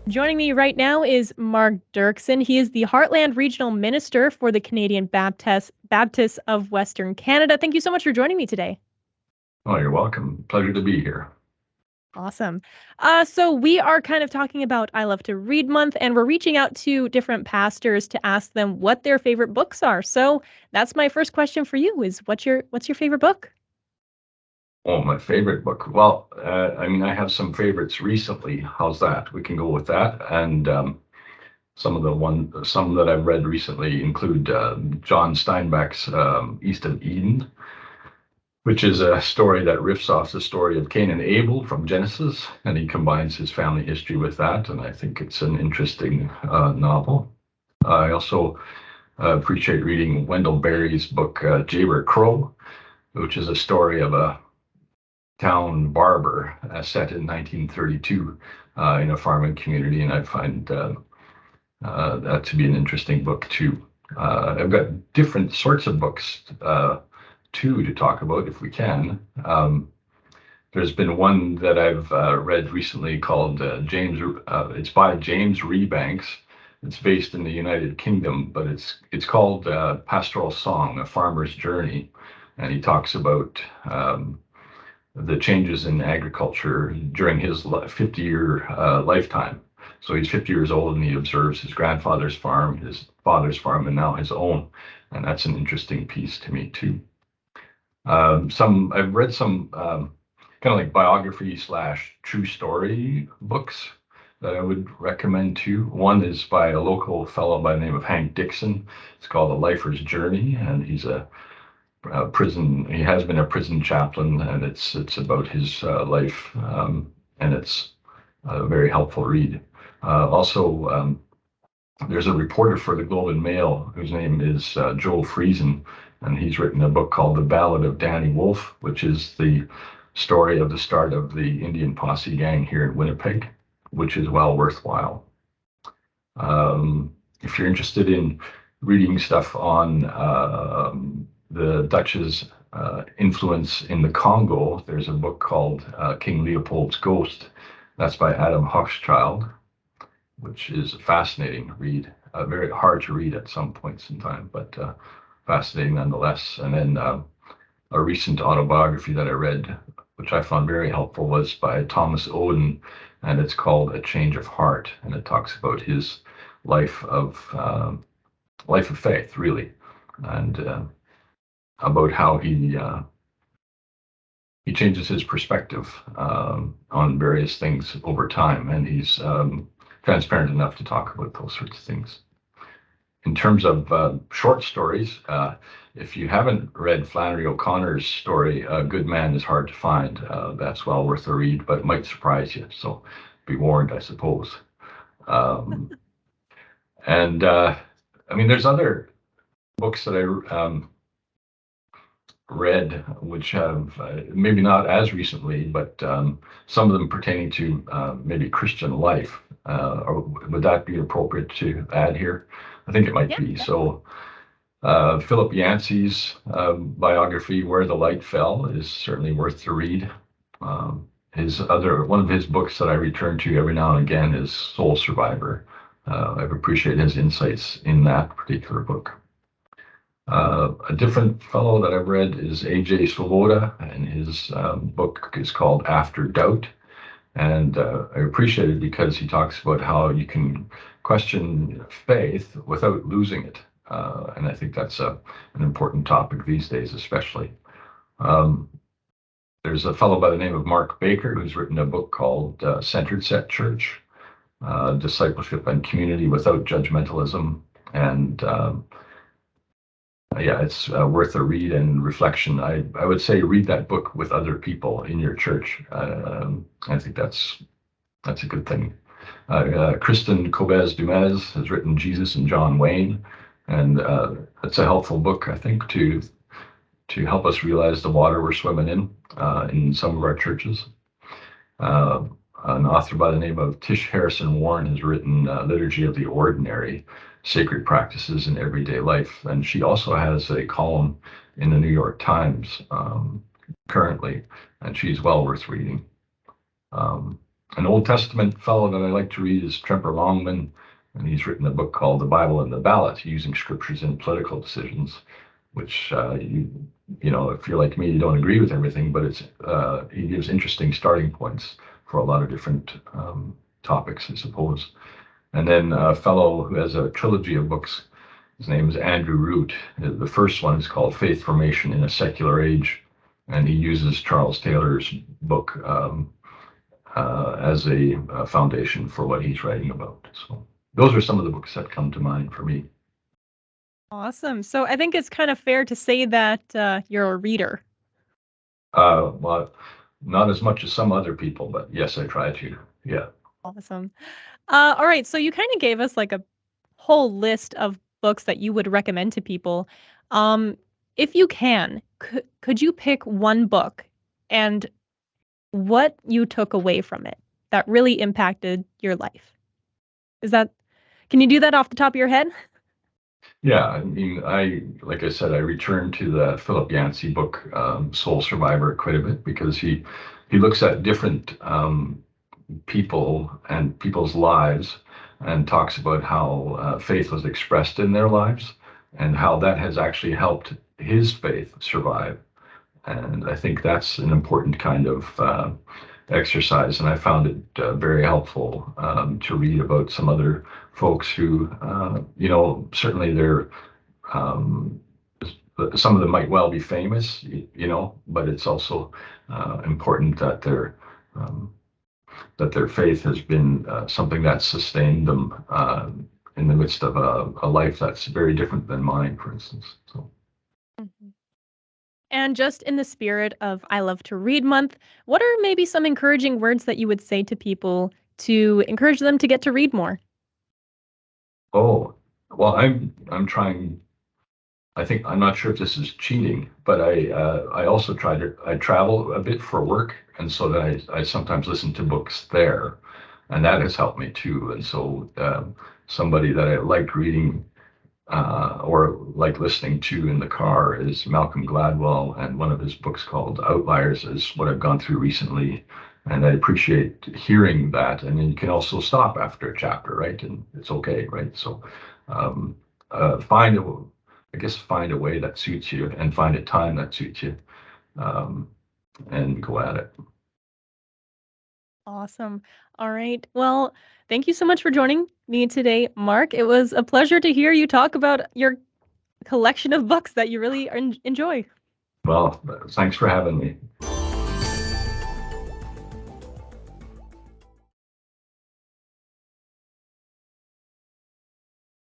Joining me right now is Mark Doerksen. He is the Heartland Regional Minister for the Canadian Baptists of Western Canada. Thank you so much for joining me today. Oh, you're welcome. Pleasure to be here. Awesome. So we are kind of talking about I Love to Read Month, and we're reaching out to different pastors to ask them what their favorite books are. So that's my first question for you: is what's your favorite book? Oh, my favorite book. Well, I have some favorites recently. How's that? We can go with that. And some that I've read recently include John Steinbeck's East of Eden, which is a story that riffs off the story of Cain and Abel from Genesis, and he combines his family history with that. And I think it's an interesting novel. I also appreciate reading Wendell Berry's book, Jayber Crow, which is a story of a town barber set in 1932 in a farming community, and I find that to be an interesting book too. I've got different sorts of books too to talk about if we can. There's been one that I've read recently called James. It's by James Rebanks. It's based in the United Kingdom, but it's called Pastoral Song: A Farmer's Journey, and he talks about the changes in agriculture during his 50-year lifetime. So he's 50 years old and he observes his grandfather's farm, his father's farm, and now his own. And that's an interesting piece to me too. I've read some kind of like biography / true story books that I would recommend too. One is by a local fellow by the name of Hank Dixon. It's called A Lifer's Journey, and he's a prison. He has been a prison chaplain, and it's about his life, and it's a very helpful read. Also, there's a reporter for the Globe and Mail whose name is Joel Friesen, and he's written a book called The Ballad of Danny Wolf, which is the story of the start of the Indian Posse gang here in Winnipeg, which is well worthwhile. If you're interested in reading stuff on the Dutch's influence in the Congo, there's a book called King Leopold's Ghost. That's by Adam Hochschild, which is a fascinating read. Very hard to read at some points in time, but fascinating nonetheless. And then a recent autobiography that I read, which I found very helpful, was by Thomas Oden, and it's called A Change of Heart, and it talks about his life of faith, really, and about how he changes his perspective on various things over time, and he's transparent enough to talk about those sorts of things. In terms of short stories, if you haven't read Flannery O'Connor's story, A Good Man is Hard to Find, that's well worth a read, but it might surprise you, so be warned, I suppose. And there's other books that I read, which have maybe not as recently, but some of them pertaining to maybe Christian life. Or would that be appropriate to add here? I think it might be. So Philip Yancey's biography, Where the Light Fell, is certainly worth to read. One of his books that I return to every now and again is Soul Survivor. I've appreciated his insights in that particular book. A different fellow that I've read is A.J. Swoboda, and his book is called After Doubt. And I appreciate it because he talks about how you can question faith without losing it. And I think that's an important topic these days, especially. There's a fellow by the name of Mark Baker who's written a book called Centered Set Church, Discipleship and Community Without Judgmentalism. And it's worth a read and reflection. I would say read that book with other people in your church. I think that's a good thing. Kristen Kobes-Dumez has written Jesus and John Wayne, and it's a helpful book, I think, to help us realize the water we're swimming in some of our churches. An author by the name of Tish Harrison Warren has written Liturgy of the Ordinary, Sacred Practices in Everyday Life. And she also has a column in the New York Times currently, and she's well worth reading. An Old Testament fellow that I like to read is Tremper Longman, and he's written a book called The Bible and the Ballot, using scriptures in political decisions, which if you're like me, you don't agree with everything, but he gives interesting starting points for a lot of different topics, I suppose. And then a fellow who has a trilogy of books, his name is Andrew Root. The first one is called Faith Formation in a Secular Age, and he uses Charles Taylor's book as a foundation for what he's writing about. So those are some of the books that come to mind for me. Awesome. So I think it's kind of fair to say that you're a reader. Well, not as much as some other people, but yes, I try to. Yeah. Awesome. All right. So you kind of gave us like a whole list of books that you would recommend to people. Um, if you can, could you pick one book and what you took away from it that really impacted your life? Is that, can you do that off the top of your head? Yeah, I mean, like I said, I returned to the Philip Yancey book, Soul Survivor, quite a bit because he looks at different people and people's lives and talks about how faith was expressed in their lives and how that has actually helped his faith survive. And I think that's an important kind of exercise. And I found it very helpful to read about some other folks who, certainly they're um, some of them might well be famous, but it's also important um, that their faith has been something that sustained them in the midst of a life that's very different than mine, for instance. So, Mhm. And just in the spirit of I Love to Read Month, what are maybe some encouraging words that you would say to people to encourage them to get to read more? oh, well, I'm trying. I think I'm not sure if this is cheating, but I also I travel a bit for work, and so that I sometimes listen to books there, and that has helped me too. And so somebody that I like reading or like listening to in the car is Malcolm Gladwell, and one of his books called Outliers is what I've gone through recently. And I appreciate hearing that. And then you can also stop after a chapter, right? And it's okay, right? So um, uh, find a, I guess find a way that suits you and find a time that suits you um, and go at it. Awesome. All right. Well, thank you so much for joining me today, Mark. It was a pleasure to hear you talk about your collection of books that you really enjoy. Well, thanks for having me.